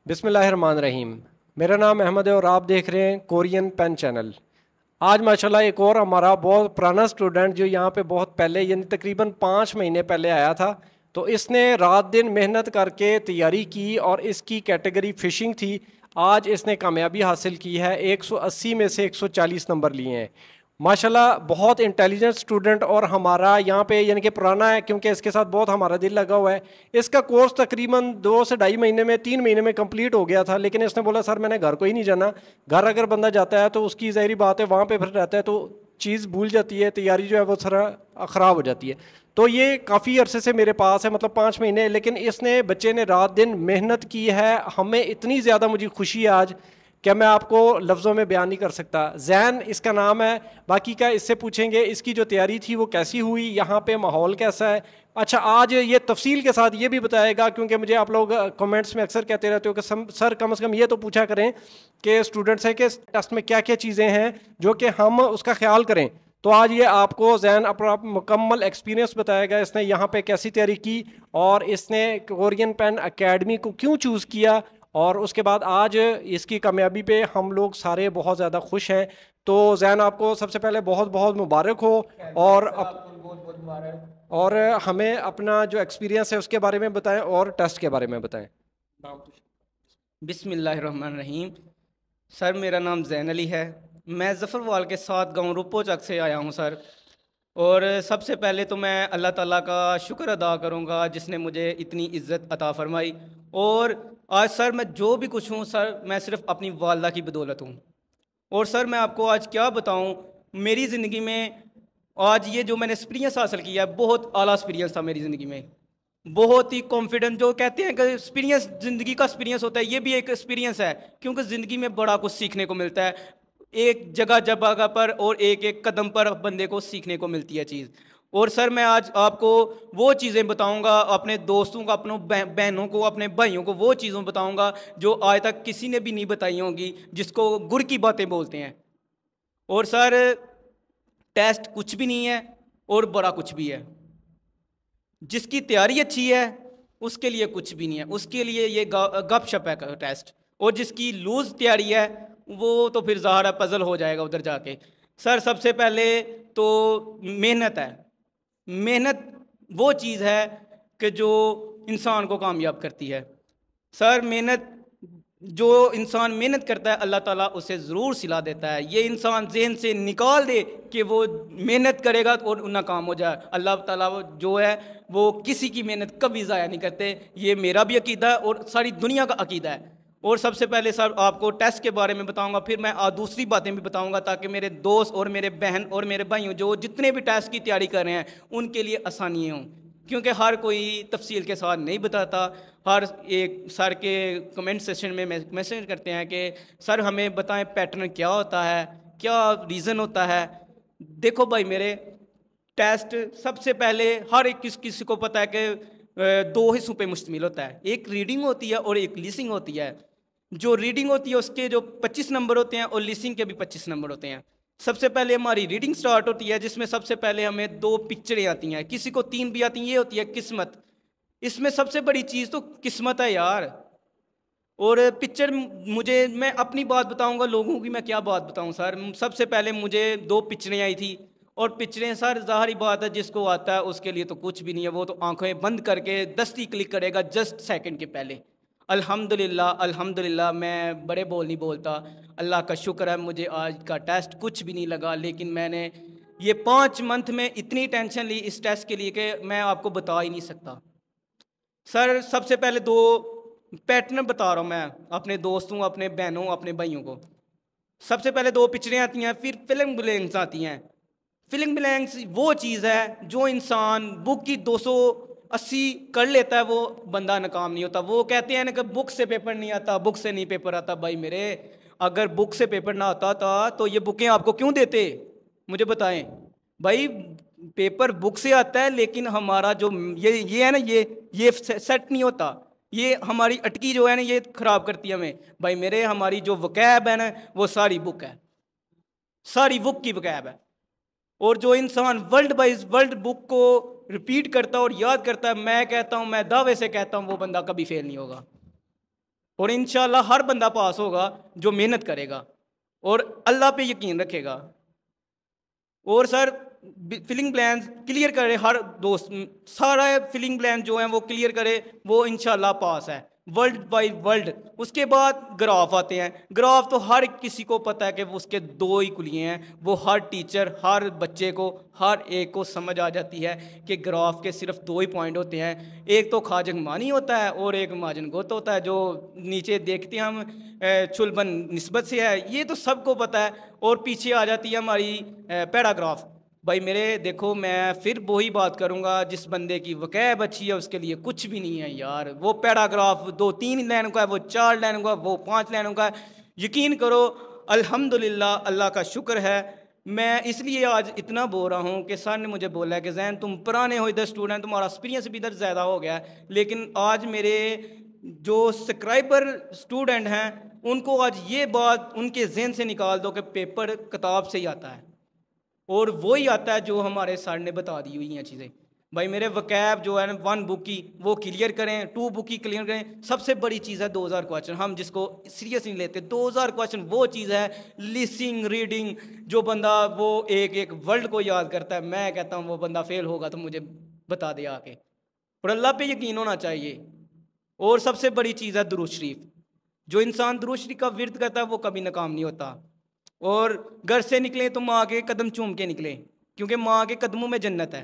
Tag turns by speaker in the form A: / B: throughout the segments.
A: बिस्मिल्लाहिर्रहमानिर्रहीम। मेरा नाम अहमद है और आप देख रहे हैं कोरियन पेन चैनल। आज माशाल्लाह एक और हमारा बहुत पुराना स्टूडेंट जो यहाँ पे बहुत पहले यानी तकरीबन 5 महीने पहले आया था, तो इसने रात दिन मेहनत करके तैयारी की और इसकी कैटेगरी फ़िशिंग थी। आज इसने कामयाबी हासिल की है, 180 में से 140 नंबर लिए हैं। माशाल्लाह बहुत इंटेलिजेंट स्टूडेंट और हमारा यहाँ पे यानी कि पुराना है, क्योंकि इसके साथ बहुत हमारा दिल लगा हुआ है। इसका कोर्स तकरीबन 2 से ढाई महीने में 3 महीने में कंप्लीट हो गया था, लेकिन इसने बोला सर मैंने घर को ही नहीं जाना। घर अगर बंदा जाता है तो उसकी ज़ाहिरी बात है वहाँ पे फिर रहता है तो चीज़ भूल जाती है, तैयारी जो है वो सारा ख़राब हो जाती है। तो ये काफ़ी अरसे से मेरे पास है, मतलब 5 महीने, लेकिन इसने बच्चे ने रात दिन मेहनत की है। हमें इतनी ज़्यादा मुझे खुशी है आज क्या मैं आपको लफ्ज़ों में बयान नहीं कर सकता। जैन इसका नाम है। बाकी का इससे पूछेंगे इसकी जो तैयारी थी वो कैसी हुई, यहाँ पे माहौल कैसा है। अच्छा, आज ये तफसील के साथ ये भी बताएगा, क्योंकि मुझे आप लोग कमेंट्स में अक्सर कहते रहते हो कि सर कम से कम ये तो पूछा करें कि स्टूडेंट्स हैं कि टेस्ट में क्या क्या चीज़ें हैं जो कि हम उसका ख्याल करें। तो आज ये आपको जैन अपना मुकम्मल एक्सपीरियंस बताएगा, इसने यहाँ पे कैसी तैयारी की और इसने कोरियन पेन एकेडमी को क्यों चूज़ किया, और उसके बाद आज इसकी कामयाबी पे हम लोग सारे बहुत ज़्यादा खुश हैं। तो जैन आपको सबसे पहले बहुत बहुत मुबारक हो। और और हमें अपना जो एक्सपीरियंस है उसके बारे में बताएं और टेस्ट के बारे में बताएं।
B: बिस्मिल्लाहिर्रहमानिर्रहीम। सर मेरा नाम जैन अली है। मैं ज़फ़रवाल के साथ गांव रुपोचक से आया हूं सर। और सबसे पहले तो मैं अल्लाह ताला का शुक्र अदा करूंगा जिसने मुझे इतनी इज़्ज़त अता फरमाई। और आज सर मैं जो भी कुछ हूं सर मैं सिर्फ़ अपनी वालदा की बदौलत हूं। और सर मैं आपको आज क्या बताऊं, मेरी ज़िंदगी में आज ये जो मैंने एक्सपीरियंस हासिल किया है बहुत आला एक्सपीरियंस था मेरी ज़िंदगी में। बहुत ही कॉन्फिडेंट, जो कहते हैं कि एक्सपीरियंस ज़िंदगी का एक्सपीरियंस होता है, ये भी एक एक्सपीरियंस है। क्योंकि ज़िंदगी में बड़ा कुछ सीखने को मिलता है, एक जगह जगह पर और एक एक कदम पर बंदे को सीखने को मिलती है चीज़। और सर मैं आज आपको वो चीज़ें बताऊंगा, अपने दोस्तों को, अपनों बहनों को, अपने भाइयों को वो चीज़ों बताऊंगा जो आज तक किसी ने भी नहीं बताई होंगी, जिसको गुर की बातें बोलते हैं। और सर टेस्ट कुछ भी नहीं है और बड़ा कुछ भी है। जिसकी तैयारी अच्छी है उसके लिए कुछ भी नहीं है, उसके लिए ये गपशप है टेस्ट। और जिसकी लूज तैयारी है वो तो फिर ज़ाहिर पजल हो जाएगा उधर जाके। सर सबसे पहले तो मेहनत है। मेहनत वो चीज़ है कि जो इंसान को कामयाब करती है। सर मेहनत, जो इंसान मेहनत करता है अल्लाह ताला उसे ज़रूर सिला देता है। ये इंसान जहन से निकाल दे कि वो मेहनत करेगा और नाकाम हो जाए, अल्लाह ताला वो जो है वो किसी की मेहनत कभी ज़ाया नहीं करते। ये मेरा भी अकीदा है और सारी दुनिया का अकीदा है। और सबसे पहले सर आपको टेस्ट के बारे में बताऊंगा, फिर मैं दूसरी बातें भी बताऊंगा ताकि मेरे दोस्त और मेरे बहन और मेरे भाइयों जो जितने भी टेस्ट की तैयारी कर रहे हैं उनके लिए आसानी हों। क्योंकि हर कोई तफसील के साथ नहीं बताता। हर एक सर के कमेंट सेशन में मैसेज करते हैं कि सर हमें बताएं पैटर्न क्या होता है, क्या रीज़न होता है। देखो भाई मेरे, टेस्ट सबसे पहले हर एक किसी को पता है कि दो हिस्सों पे मुश्तमिल होता है, एक रीडिंग होती है और एक लिसनिंग होती है। जो रीडिंग होती है उसके जो 25 नंबर होते हैं और लिसनिंग के भी 25 नंबर होते हैं। सबसे पहले हमारी रीडिंग स्टार्ट होती है जिसमें सबसे पहले हमें दो पिक्चरें आती हैं, किसी को तीन भी आती हैं, ये होती है किस्मत। इसमें सबसे बड़ी चीज़ तो किस्मत है यार। और पिक्चर मुझे, मैं अपनी बात बताऊंगा, लोगों की मैं क्या बात बताऊं सर। सबसे पहले मुझे दो पिक्चरें आई थी। और पिक्चरें सर ज़ाहिर बात है जिसको आता है उसके लिए तो कुछ भी नहीं है, वो तो आंखें बंद करके 10 ही क्लिक करेगा जस्ट सेकंड के पहले। अल्हम्दुलिल्लाह अल्हम्दुलिल्लाह, मैं बड़े बोल नहीं बोलता। अल्लाह का शुक्र है मुझे आज का टेस्ट कुछ भी नहीं लगा, लेकिन मैंने ये 5 मंथ में इतनी टेंशन ली इस टेस्ट के लिए कि मैं आपको बता ही नहीं सकता। सर सबसे पहले दो पैटर्न बता रहा हूँ मैं अपने दोस्तों, अपने बहनों, अपने भाइयों को। सबसे पहले दो पिक्चरें आती हैं, फिर फिल्म ब्लैंक्स आती हैं। फिल्म ब्लैंक्स वो चीज़ है जो इंसान बुक की 280 कर लेता है वो बंदा नाकाम नहीं होता। वो कहते हैं ना कि बुक से पेपर नहीं आता, बुक से नहीं पेपर आता। भाई मेरे, अगर बुक से पेपर ना आता था तो ये बुकें आपको क्यों देते, मुझे बताएं। भाई पेपर बुक से आता है, लेकिन हमारा जो ये है ना, ये सेट नहीं होता। ये हमारी अटकी जो है ना ये खराब करती है हमें। भाई मेरे, हमारी जो वकैब है ना वो सारी बुक है, सारी बुक की वकैब है। और जो इंसान वर्ल्ड वाइज वर्ल्ड बुक को रिपीट करता है और याद करता है, मैं कहता हूं, मैं दावे से कहता हूं वो बंदा कभी फेल नहीं होगा। और इंशाल्लाह हर बंदा पास होगा जो मेहनत करेगा और अल्लाह पे यकीन रखेगा। और सर फिलिंग ब्लैंक्स क्लियर करे हर दोस्त, सारा फिलिंग ब्लैंक जो है वो क्लियर करे, वो इंशाल्लाह पास है वर्ल्ड बाई वर्ल्ड। उसके बाद ग्राफ आते हैं। ग्राफ तो हर किसी को पता है कि वो उसके दो ही कुलिए हैं, वो हर टीचर हर बच्चे को हर एक को समझ आ जाती है कि ग्राफ के सिर्फ दो ही पॉइंट होते हैं, एक तो खाजक मानी होता है और एक माजन गोत होता है, जो नीचे देखते हैं हम चुलबन निस्बत से है, ये तो सबको पता है। और पीछे आ जाती है हमारी पैराग्राफ। भाई मेरे देखो, मैं फिर वही बात करूंगा, जिस बंदे की वकैब अच्छी है उसके लिए कुछ भी नहीं है यार। वो पैराग्राफ 2-3 लाइनों का है, वो 4 लाइनों का, वो 5 लाइनों का है। यकीन करो अल्हम्दुलिल्लाह, अल्लाह का शुक्र है। मैं इसलिए आज इतना बोल रहा हूँ कि सर ने मुझे बोला है कि जैन तुम पुराने हो इधर स्टूडेंट, तुम्हारा एक्सपीरियंस भी इधर ज़्यादा हो गया है, लेकिन आज मेरे जो सब्सक्राइबर स्टूडेंट हैं उनको आज ये बात उनके जहन से निकाल दो कि पेपर किताब से ही आता है और वो ही आता है जो हमारे सर ने बता दी हुई हैं चीज़ें। भाई मेरे वकैब जो है ना 1 बुक की वो क्लियर करें, 2 बुक की क्लियर करें। सबसे बड़ी चीज़ है 2000 क्वेश्चन, हम जिसको सीरियस नहीं लेते। 2000 क्वेश्चन वो चीज़ है, लिसनिंग रीडिंग, जो बंदा वो एक एक वर्ड को याद करता है, मैं कहता हूँ वो बंदा फेल होगा तो मुझे बता दे आके। और अल्लाह पे यकीन होना चाहिए। और सबसे बड़ी चीज़ है दुरूद शरीफ। जो इंसान दुरूद शरीफ का विर्द करता है वो कभी नाकाम नहीं होता। और घर से निकले तो माँ के कदम चूम के निकले, क्योंकि माँ के कदमों में जन्नत है।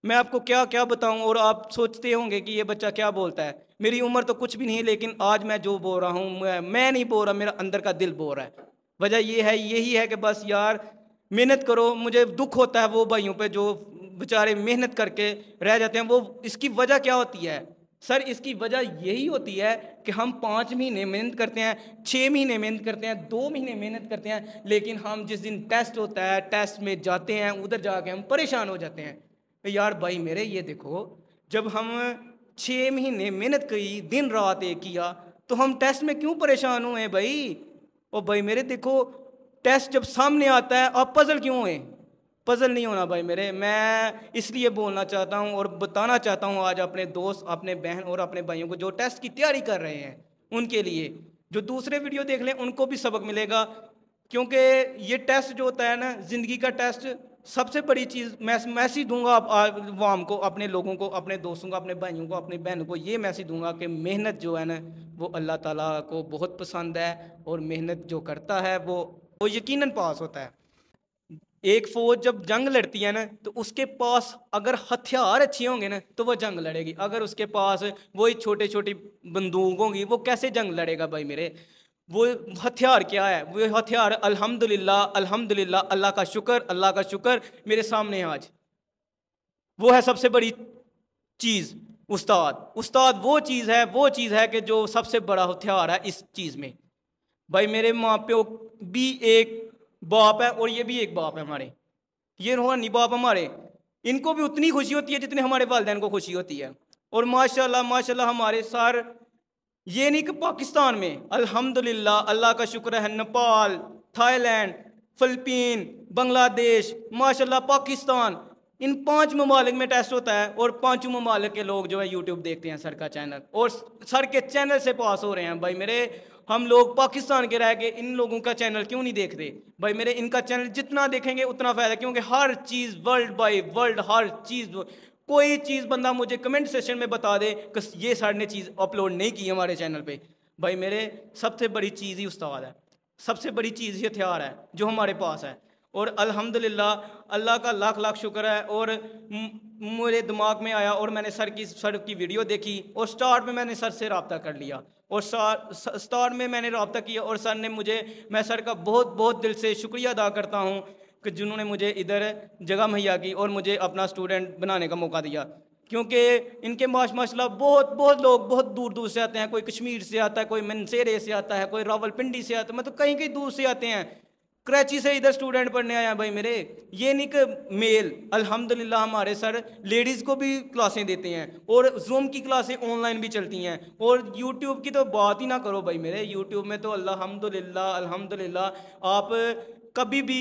B: मैं आपको क्या क्या बताऊं, और आप सोचते होंगे कि ये बच्चा क्या बोलता है। मेरी उम्र तो कुछ भी नहीं है, लेकिन आज मैं जो बोल रहा हूँ मैं नहीं बोल रहा, मेरा अंदर का दिल बोल रहा है। वजह ये है, यही है कि बस यार मेहनत करो। मुझे दुख होता है वो भाइयों पे जो बेचारे मेहनत करके रह जाते हैं। वो इसकी वजह क्या होती है सर? इसकी वजह यही होती है कि हम 5 महीने मेहनत करते हैं, 6 महीने मेहनत करते हैं, 2 महीने मेहनत करते हैं, लेकिन हम जिस दिन टेस्ट होता है टेस्ट में जाते हैं, उधर जाके हम परेशान हो जाते हैं। यार भाई मेरे ये देखो, जब हम 6 महीने मेहनत की, दिन रात एक किया, तो हम टेस्ट में क्यों परेशान हुए भाई? और भाई मेरे देखो, टेस्ट जब सामने आता है आप पजल क्यों हुए? पजल नहीं होना भाई मेरे। मैं इसलिए बोलना चाहता हूँ और बताना चाहता हूँ आज अपने दोस्त, अपने बहन और अपने भाइयों को जो टेस्ट की तैयारी कर रहे हैं, उनके लिए जो दूसरे वीडियो देख लें उनको भी सबक मिलेगा। क्योंकि ये टेस्ट जो होता है ना, ज़िंदगी का टेस्ट, सबसे बड़ी चीज़ मैं मैसेज दूंगा वाम को, अपने लोगों को, अपने दोस्तों को, अपने भाइयों को, अपनी बहनों को ये मैसेज दूंगा कि मेहनत जो है ना वो अल्लाह ताला को बहुत पसंद है, और मेहनत जो करता है वो यकीनन पास होता है। एक फौज जब जंग लड़ती है ना, तो उसके पास अगर हथियार अच्छे होंगे ना तो वो जंग लड़ेगी। अगर उसके पास वही छोटे छोटी बंदूक होंगी, वो कैसे जंग लड़ेगा भाई मेरे? वो हथियार क्या है? वो हथियार अल्हम्दुलिल्लाह, अल्हम्दुलिल्लाह, अल्लाह का शुक्र, अल्लाह का शुक्र मेरे सामने है आज। वो है सबसे बड़ी चीज़, उस्ताद। उस्ताद वो चीज़ है कि जो सबसे बड़ा हथियार है इस चीज़ में। भाई मेरे माँ प्यो भी एक बाप है और ये भी एक बाप है हमारे, ये रूहानी बाप हमारे। इनको भी उतनी खुशी होती है जितनी हमारे वालिदैन को खुशी होती है। और माशाल्लाह माशाल्लाह हमारे सर, ये नहीं कि पाकिस्तान में, अल्हम्दुलिल्लाह, अल्लाह का शुक्र है, नेपाल, थाईलैंड, फिलिपीन, बांग्लादेश, माशाल्लाह पाकिस्तान, इन 5 ममालिक में टेस्ट होता है और 5 ममालिक के लोग जो है यूट्यूब देखते हैं सर का चैनल, और सर के चैनल से पास हो रहे हैं। भाई मेरे, हम लोग पाकिस्तान के रह के इन लोगों का चैनल क्यों नहीं देखते? भाई मेरे, इनका चैनल जितना देखेंगे उतना फ़ायदा, क्योंकि हर चीज़ वर्ल्ड बाय वर्ल्ड, हर चीज़, कोई चीज़ बंदा मुझे कमेंट सेशन में बता दे कि ये सर ने चीज़ अपलोड नहीं की हमारे चैनल पे। भाई मेरे, सबसे बड़ी चीज़ ही उस्ताद है, सबसे बड़ी चीज़ ही हथियार है जो हमारे पास है। और अल्हम्दुलिल्लाह, अल्लाह का लाख लाख शुक्र है। और मेरे दिमाग में आया और मैंने सर की वीडियो देखी, और स्टार्ट में मैंने सर से रब्ता कर लिया, और स्टार्ट में मैंने रब्ता किया, और सर ने मुझे, मैं सर का बहुत बहुत दिल से शुक्रिया अदा करता हूँ कि जिन्होंने मुझे इधर जगह मुहैया की और मुझे अपना स्टूडेंट बनाने का मौका दिया। क्योंकि इनके माशाल्लाह बहुत बहुत लोग बहुत दूर दूर से आते हैं। कोई कश्मीर से आता है, कोई मनसेरे से आता है, कोई रावलपिंडी से आता है, मतलब कहीं कहीं दूर से आते हैं। कराची से इधर स्टूडेंट पढ़ने आया भाई मेरे। ये नहीं कि मेल, अल्हम्दुलिल्लाह हमारे सर लेडीज़ को भी क्लासें देते हैं, और जूम की क्लासें ऑनलाइन भी चलती हैं, और यूट्यूब की तो बात ही ना करो भाई मेरे। यूट्यूब में तो अल्हम्दुलिल्लाह, अल्हम्दुलिल्लाह, आप कभी भी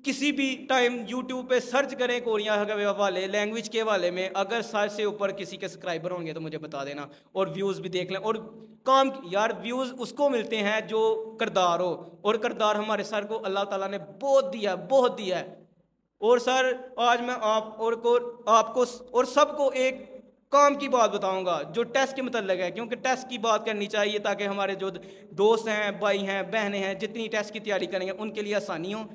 B: किसी भी टाइम यूट्यूब पे सर्च करें कोरिया के हवाले, लैंग्वेज के हवाले में, अगर 100 से ऊपर किसी के सब्सक्राइबर होंगे तो मुझे बता देना, और व्यूज़ भी देख लें। और काम यार व्यूज़ उसको मिलते हैं जो किरदार हो, और किरदार हमारे सर को अल्लाह ताला ने बहुत दिया, बहुत दिया है। और सर आज मैं आपको और सबको एक काम की बात बताऊंगा जो टेस्ट के मतलब है, क्योंकि टेस्ट की बात करनी चाहिए ताकि हमारे जो दोस्त हैं, भाई हैं, बहनें हैं, जितनी टेस्ट की तैयारी करेंगे उनके लिए आसानी हो।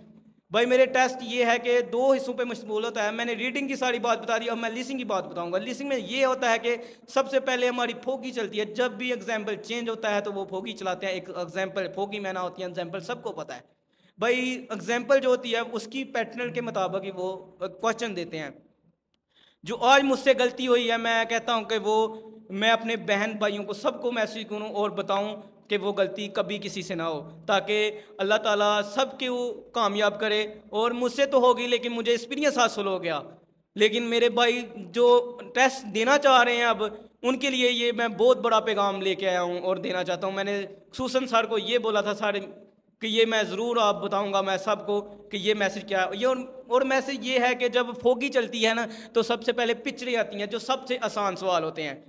B: भाई मेरे टेस्ट ये है कि 2 हिस्सों पे मशमूल होता है। मैंने रीडिंग की सारी बात बता दी, अब मैं लिसनिंग की बात बताऊंगा। लिसनिंग में ये होता है कि सबसे पहले हमारी फोकी चलती है। जब भी एग्जाम्पल चेंज होता है तो वो फोकी चलाते हैं। एक एग्जाम्पल फोकी मैना होती है, एग्जाम्पल सबको पता है। भाई एग्जाम्पल जो होती है उसकी पैटर्न के मुताबिक ही वो क्वेश्चन देते हैं। जो आज मुझसे गलती हुई है, मैं कहता हूँ कि वो मैं अपने बहन भाइयों को सबको मैसेज करूँ और बताऊँ कि वो गलती कभी किसी से ना हो, ताकि अल्लाह ताला सबके वो कामयाब करे। और मुझसे तो होगी, लेकिन मुझे एक्सपीरियंस हासिल हो गया। लेकिन मेरे भाई जो टेस्ट देना चाह रहे हैं अब, उनके लिए ये मैं बहुत बड़ा पैगाम लेके आया हूँ और देना चाहता हूँ। मैंने सुसन सर को ये बोला था सर कि ये मैं ज़रूर आप बताऊंगा मैं सबको कि ये मैसेज क्या है। ये और मैसेज ये है कि जब फोगी चलती है ना, तो सबसे पहले पिक्चरें आती हैं जो सबसे आसान सवाल होते हैं।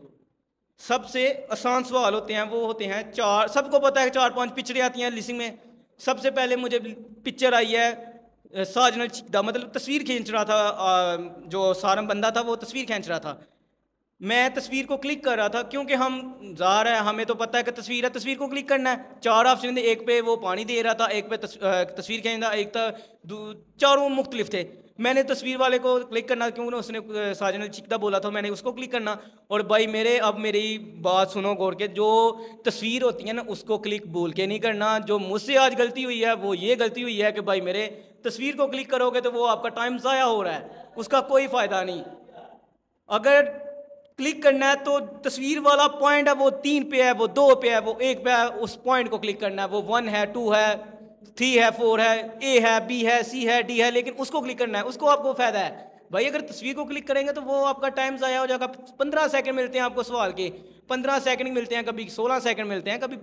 B: सबसे आसान सवाल होते हैं वो होते हैं 4, सबको पता है 4-5 पिक्चरें आती हैं लिसनिंग में। सबसे पहले मुझे पिक्चर आई है साजनल चिकदा, मतलब तस्वीर खींच रहा था, जो सारम बंदा था वो तस्वीर खींच रहा था। मैं तस्वीर को क्लिक कर रहा था, क्योंकि हम ज़ाहिर है हमें तो पता है कि तस्वीर है, तस्वीर को क्लिक करना है। 4 ऑप्शन थे, एक पे वो पानी दे रहा था, एक पे तस्वीर खींच रहा, एक था, चारों मुख्तलिफ थे। मैंने तस्वीर वाले को क्लिक करना, क्योंकि उसने साजन चिकदा बोला था, मैंने उसको क्लिक करना। और भाई अब मेरी बात सुनो गौर के, जो तस्वीर होती है ना उसको क्लिक भूल के नहीं करना। जो मुझसे आज गलती हुई है वो ये गलती हुई है कि भाई मेरे तस्वीर को क्लिक करोगे तो वो आपका टाइम ज़ाया हो रहा है, उसका कोई फ़ायदा नहीं। अगर क्लिक करना है तो तस्वीर वाला पॉइंट है वो 3 पे है, वो 2 पे है, वो 1 पे है, उस पॉइंट को क्लिक करना है। वो 1 है, 2 है, 3 है, 4 है, ए है, बी है, सी है, डी है, लेकिन उसको क्लिक करना है, उसको आपको फायदा है। भाई अगर तस्वीर को क्लिक करेंगे तो वो आपका टाइम ज़ाया हो जाएगा। 15 सेकंड मिलते हैं आपको सवाल के, 15 सेकंड मिलते हैं, कभी 16 सेकंड मिलते हैं, कभी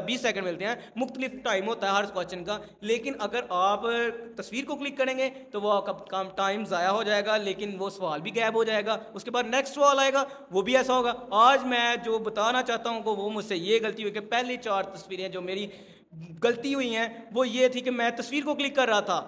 B: 20 सेकंड मिलते हैं। मुख्तलिफ टाइम होता है हर क्वेश्चन का। लेकिन अगर आप तस्वीर को क्लिक करेंगे तो वो आपका काम टाइम ज़ाया हो जाएगा, लेकिन वो सवाल भी गैप हो जाएगा। उसके बाद नेक्स्ट सवाल आएगा, वो भी ऐसा होगा। आज मैं जो बताना चाहता हूँ वो मुझसे ये गलती हुई कि पहली 4 तस्वीरें जो मेरी गलती हुई हैं वो ये थी कि मैं तस्वीर को क्लिक कर रहा था,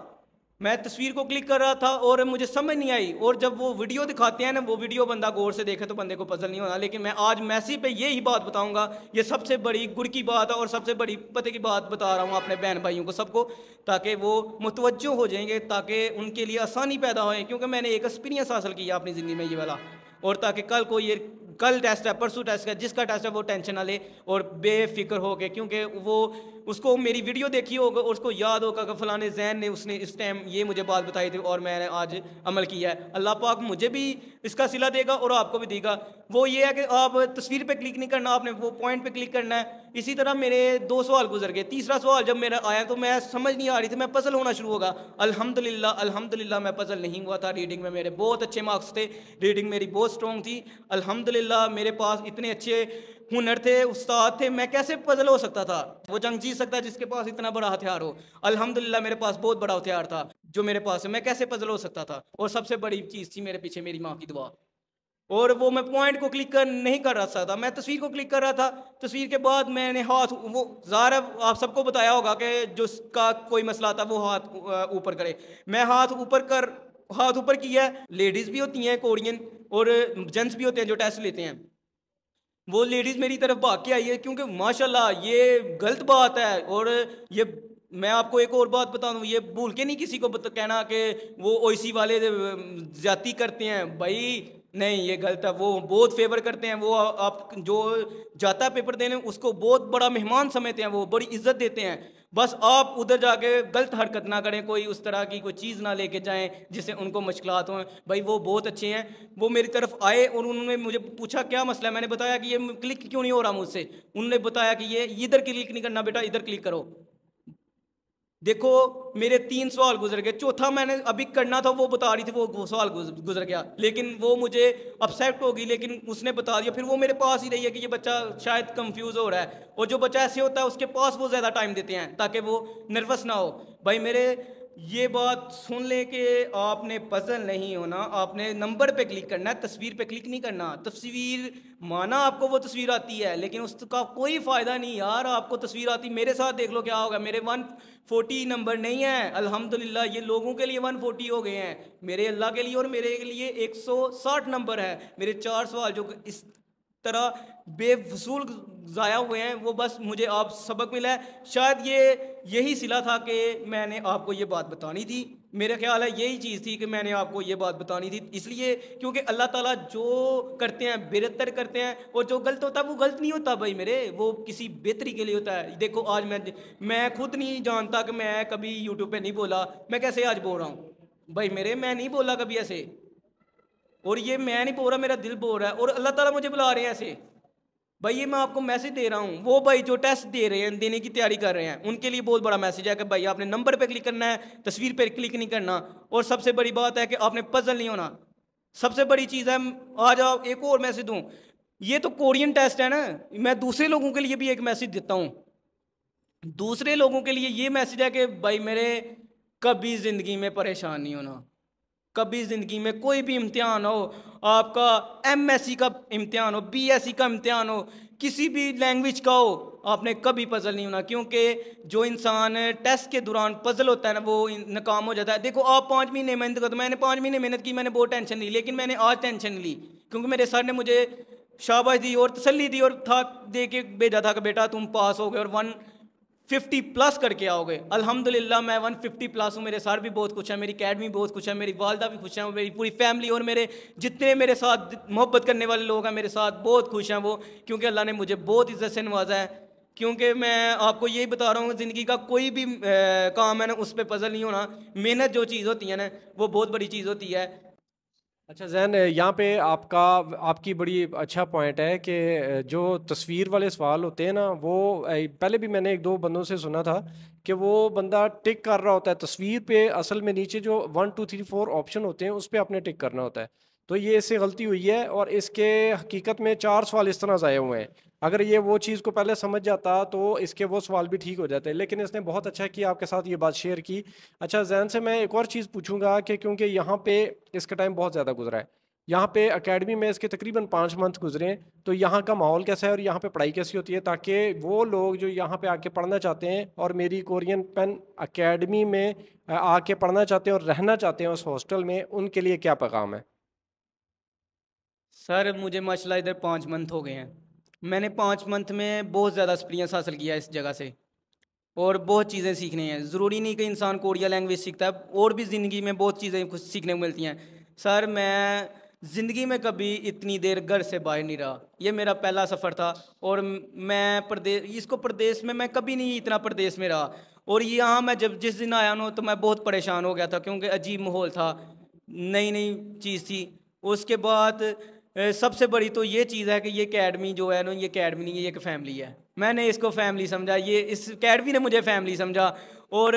B: मैं तस्वीर को क्लिक कर रहा था और मुझे समझ नहीं आई। और जब वो वीडियो दिखाते हैं ना, वो वीडियो बंदा गौर से देखे तो बंदे को पजल नहीं होना। लेकिन मैं आज मैसेज पे यही बात बताऊंगा, ये सबसे बड़ी गुर की बात है और सबसे बड़ी पते की बात बता रहा हूँ अपने बहन भाइयों को सबको, ताकि वो मुतवज्जो हो जाएंगे, ताकि उनके लिए आसानी पैदा होए। क्योंकि मैंने एक एक्सपीरियंस हासिल किया अपनी ज़िंदगी में ये वाला, और ताकि कल को ये कल टेस्ट है, परसों टेस्ट है, जिसका टेस्ट है वो टेंशन ना ले और बेफिक्र हो के, क्योंकि वो उसको मेरी वीडियो देखी होगा और उसको याद होगा कि फलाने जैन ने उसने इस टाइम ये मुझे बात बताई थी और मैंने आज अमल किया है। अल्लाह पाक मुझे भी इसका सिला देगा और आपको भी देगा। वो ये है कि आप तस्वीर पे क्लिक नहीं करना, आपने वो पॉइंट पे क्लिक करना है। इसी तरह मेरे 2 सवाल गुजर गए। तीसरा सवाल जब मेरा आया तो मैं समझ नहीं आ रही थी, मैं पजल होना शुरू होगा। अल्हम्दुलिल्लाह मैं पजल नहीं हुआ था। रीडिंग में मेरे बहुत अच्छे मार्क्स थे, रीडिंग मेरी बहुत स्ट्रॉन्ग थी। अल्हम्दुलिल्लाह मेरे पास इतने अच्छे हुनर थे, उस्ताद थे, मैं कैसे पजल हो सकता था। वो जंग जीत सकता है जिसके पास इतना बड़ा हथियार हो। अल्हम्दुलिल्लाह मेरे पास बहुत बड़ा हथियार था जो मेरे पास है, मैं कैसे पजल हो सकता था। और सबसे बड़ी चीज़ थी मेरे पीछे मेरी माँ की दुआ। और वो मैं पॉइंट को क्लिक कर नहीं कर रहा था, मैं तस्वीर को क्लिक कर रहा था। तस्वीर के बाद मैंने हाथ, वो ज़ाहिर आप सबको बताया होगा कि जिसका कोई मसला था वो हाथ ऊपर करे। मैं हाथ ऊपर किया है। लेडीज़ भी होती हैं कोरियन और जेंट्स भी होते हैं जो टेस्ट लेते हैं। वो लेडीज़ मेरी तरफ भाग के आई है, क्योंकि माशाल्लाह ये गलत बात है। और ये मैं आपको एक और बात बता दूँ, ये भूल के नहीं किसी को कहना कि वो ओईसी वाले ज्यादती करते हैं। भाई नहीं, ये गलत है। वो बहुत फेवर करते हैं, वो आप जो जाता है पेपर देने उसको बहुत बड़ा मेहमान समझते हैं, वो बड़ी इज्जत देते हैं। बस आप उधर जाके गलत हरकत ना करें, कोई उस तरह की कोई चीज़ ना लेके जाएं जिससे उनको मुश्किलात हों। भाई वो बहुत अच्छे हैं। वो मेरी तरफ आए और उन्होंने मुझे पूछा क्या मसला है। मैंने बताया कि ये क्लिक क्यों नहीं हो रहा मुझसे। उन्होंने बताया कि ये इधर क्लिक नहीं करना बेटा, इधर क्लिक करो। देखो मेरे 3 सवाल गुजर गए, चौथा मैंने अभी करना था, वो बता रही थी, वो सवाल गुजर गया। लेकिन वो मुझे अपसेट होगी, लेकिन उसने बता दिया। फिर वो मेरे पास ही रही है कि ये बच्चा शायद कंफ्यूज हो रहा है। और जो बच्चा ऐसे होता है उसके पास वो ज़्यादा टाइम देते हैं ताकि वो नर्वस ना हो। भाई मेरे ये बात सुन ले कि आपने पजल नहीं होना, आपने नंबर पे क्लिक करना है, तस्वीर पे क्लिक नहीं करना। तस्वीर माना आपको वो तस्वीर आती है, लेकिन उसका कोई फ़ायदा नहीं यार। आपको तस्वीर आती, मेरे साथ देख लो क्या होगा। मेरे 140 नंबर नहीं है अल्हम्दुलिल्लाह, ये लोगों के लिए 140 हो गए हैं, मेरे अल्लाह के लिए और मेरे लिए 160 नंबर है। मेरे 4 सवाल जो इस तरह बेफजूल ज़ाया हुए हैं, वो बस मुझे आप सबक मिला है। शायद यही सिला था कि मैंने आपको ये बात बतानी थी। मेरा ख्याल है यही चीज़ थी कि मैंने आपको ये बात बतानी थी, इसलिए क्योंकि अल्लाह ताला जो करते हैं बेहतर करते हैं, और जो गलत होता है वो गलत नहीं होता भाई मेरे, वो किसी बेहतरी के लिए होता है। देखो आज मैं खुद नहीं जानता कि मैं कभी यूट्यूब पे नहीं बोला, मैं कैसे आज बोल रहा हूँ भाई मेरे, मैं नहीं बोला कभी ऐसे। और ये मैं नहीं बोल रहा, मेरा दिल बोल रहा है, और अल्लाह ताला मुझे बुला रहे हैं ऐसे। भाई ये मैं आपको मैसेज दे रहा हूँ, वो भाई जो टेस्ट दे रहे हैं, देने की तैयारी कर रहे हैं, उनके लिए बहुत बड़ा मैसेज है कि भाई आपने नंबर पे क्लिक करना है, तस्वीर पे क्लिक नहीं करना। और सबसे बड़ी बात है कि आपने पजल नहीं होना, सबसे बड़ी चीज़ है। आज आप एक और मैसेज दूँ, ये तो कोरियन टेस्ट है ना, मैं दूसरे लोगों के लिए भी एक मैसेज देता हूँ। दूसरे लोगों के लिए ये मैसेज है कि भाई मेरे, कभी ज़िंदगी में परेशान नहीं होना। कभी ज़िंदगी में कोई भी इम्तिहान हो, आपका एमएससी का इम्तिहान हो, बीएससी का इम्तिहान हो, किसी भी लैंग्वेज का हो, आपने कभी पजल नहीं होना। क्योंकि जो इंसान टेस्ट के दौरान पजल होता है ना, वो नाकाम हो जाता है। देखो आप 5 महीने मेहनत करते, मैंने 5 महीने मेहनत की, मैंने बहुत टेंशन ली, लेकिन मैंने आज टेंशन ली क्योंकि मेरे सर ने मुझे शाबाश दी और तसल्ली दी और था दे के भेजा था कि बेटा तुम पास हो गए और 150 प्लस करके आओगे। अल्हम्दुलिल्लाह मैं 150 प्लस हूँ, मेरे सर भी बहुत खुश है, मेरी अकेडमी बहुत खुश है, मेरी वालदा भी खुश है, मेरी पूरी फैमिली और मेरे जितने मेरे साथ मोहब्बत करने वाले लोग हैं मेरे साथ बहुत खुश हैं वो, क्योंकि अल्लाह ने मुझे बहुत इज्जत से नवाजा है। क्योंकि मैं आपको यही बता रहा हूँ, ज़िंदगी का कोई भी काम है ना, उस पर पजल नहीं होना। मेहनत जो चीज़ होती है ना, वो बहुत बड़ी चीज़ होती है।
A: अच्छा जैन, यहाँ पे आपकी बड़ी अच्छा पॉइंट है कि जो तस्वीर वाले सवाल होते हैं ना, वो पहले भी मैंने एक दो बंदों से सुना था कि वो बंदा टिक कर रहा होता है तस्वीर पे, असल में नीचे जो 1 2 3 4 ऑप्शन होते हैं उस पर आपने टिक करना होता है। तो ये इससे गलती हुई है, और इसके हकीकत में 4 सवाल इस तरह ज़ाया हुए हैं। अगर ये वो चीज़ को पहले समझ जाता तो इसके वो सवाल भी ठीक हो जाते, लेकिन इसने बहुत अच्छा किया आपके साथ ये बात शेयर की। अच्छा जैन से मैं एक और चीज़ पूछूंगा कि क्योंकि यहाँ पे इसका टाइम बहुत ज़्यादा गुजरा है, यहाँ पे एकेडमी में इसके तकरीबन 5 मंथ गुजरे हैं, तो यहाँ का माहौल कैसा है और यहाँ पे पढ़ाई कैसी होती है, ताकि वो लोग जो यहाँ पे आके पढ़ना चाहते हैं और मेरी कोरियन पेन एकेडमी में आके पढ़ना चाहते हैं और रहना चाहते हैं उस हॉस्टल में, उनके लिए क्या पैगाम है?
B: सर मुझे माशाल्लाह इधर 5 मंथ हो गए हैं, मैंने 5 मंथ में बहुत ज़्यादा एक्सपीरियंस हासिल किया इस जगह से, और बहुत चीज़ें सीखनी हैं। ज़रूरी नहीं कि इंसान कोरिया लैंग्वेज सीखता है, और भी ज़िंदगी में बहुत चीज़ें कुछ सीखने को मिलती हैं। सर मैं ज़िंदगी में कभी इतनी देर घर से बाहर नहीं रहा, ये मेरा पहला सफ़र था। और मैं प्रदेश में मैं कभी नहीं इतना प्रदेश में रहा। और यहाँ मैं जब जिस दिन आया ना, तो मैं बहुत परेशान हो गया था, क्योंकि अजीब माहौल था, नई नई चीज़ थी। उसके बाद सबसे बड़ी तो ये चीज़ है कि ये अकेडमी जो है ना, ये अकेडमी नहीं है, ये एक फैमिली है। मैंने इसको फैमिली समझा, ये इस अकेडमी ने मुझे फैमिली समझा। और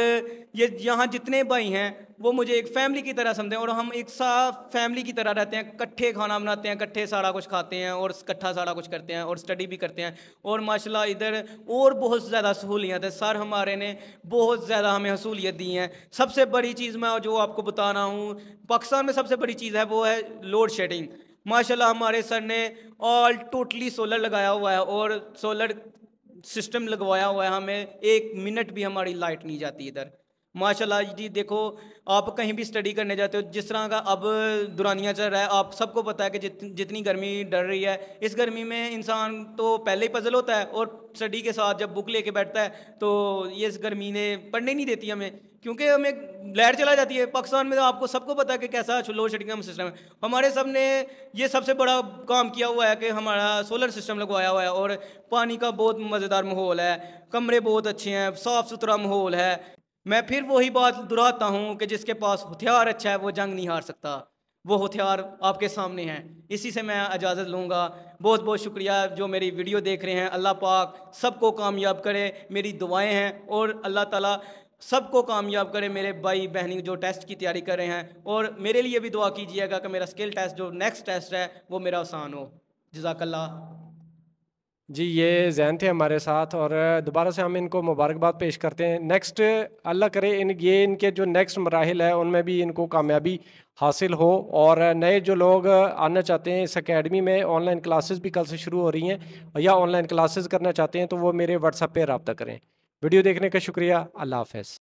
B: ये यहाँ जितने भाई हैं वो मुझे एक फैमिली की तरह समझें, और हम एक साथ फैमिली की तरह रहते हैं, इकट्ठे खाना बनाते हैं, इकट्ठे सारा कुछ खाते हैं और इकट्ठा सारा कुछ करते हैं और स्टडी भी करते हैं। और माशाल्लाह इधर और बहुत ज़्यादा सहूलियत है, सर हमारे ने बहुत ज़्यादा हमें सहूलियत दी हैं। सबसे बड़ी चीज़ मैं जो आपको बता रहा हूँ, पाकिस्तान में सबसे बड़ी चीज़ है वो है लोड शेडिंग। माशाल्लाह हमारे सर ने ऑल टोटली सोलर लगाया हुआ है, और सोलर सिस्टम लगवाया हुआ है, हमें 1 मिनट भी हमारी लाइट नहीं जाती इधर। माशाल्लाह जी देखो, आप कहीं भी स्टडी करने जाते हो, जिस तरह का अब दुरानिया चल रहा है, आप सबको पता है कि जितनी गर्मी डर रही है, इस गर्मी में इंसान तो पहले ही पजल होता है, और स्टडी के साथ जब बुक लेके बैठता है तो ये इस गर्मी ने पढ़ने नहीं देती हमें, क्योंकि हमें लाइट चला जाती है। पाकिस्तान में तो आपको सबको पता है कि कैसा लोड शेडिंग का सिस्टम है। हमारे सब ने ये सबसे बड़ा काम किया हुआ है कि हमारा सोलर सिस्टम लगवाया हुआ है, और पानी का बहुत मज़ेदार माहौल है, कमरे बहुत अच्छे हैं, साफ़ सुथरा माहौल है। मैं फिर वही बात दोहराता हूँ कि जिसके पास हथियार अच्छा है वो जंग नहीं हार सकता, वो हथियार आपके सामने हैं। इसी से मैं इजाज़त लूँगा। बहुत बहुत शुक्रिया जो मेरी वीडियो देख रहे हैं। अल्लाह पाक सबको कामयाब करे, मेरी दुआएं हैं, और अल्लाह ताला सबको कामयाब करे। मेरे भाई बहनी जो टेस्ट की तैयारी कर रहे हैं, और मेरे लिए भी दुआ कीजिएगा कि मेरा स्किल टेस्ट जो नेक्स्ट टेस्ट है वो मेरा आसान हो। जज़ाकल्लाह।
A: जी, ये ज़ैन थे हमारे साथ और दोबारा से हम इनको मुबारकबाद पेश करते हैं। नेक्स्ट अल्लाह करे इनके जो नेक्स्ट मराहिल है उनमें भी इनको कामयाबी हासिल हो, और नए जो लोग आना चाहते हैं इस अकेडमी में, ऑनलाइन क्लासेस भी कल से शुरू हो रही हैं, या ऑनलाइन क्लासेस करना चाहते हैं तो वो मेरे व्हाट्सएप पे रब्ता करें। वीडियो देखने का शुक्रिया। अल्लाह हाफ़िज़।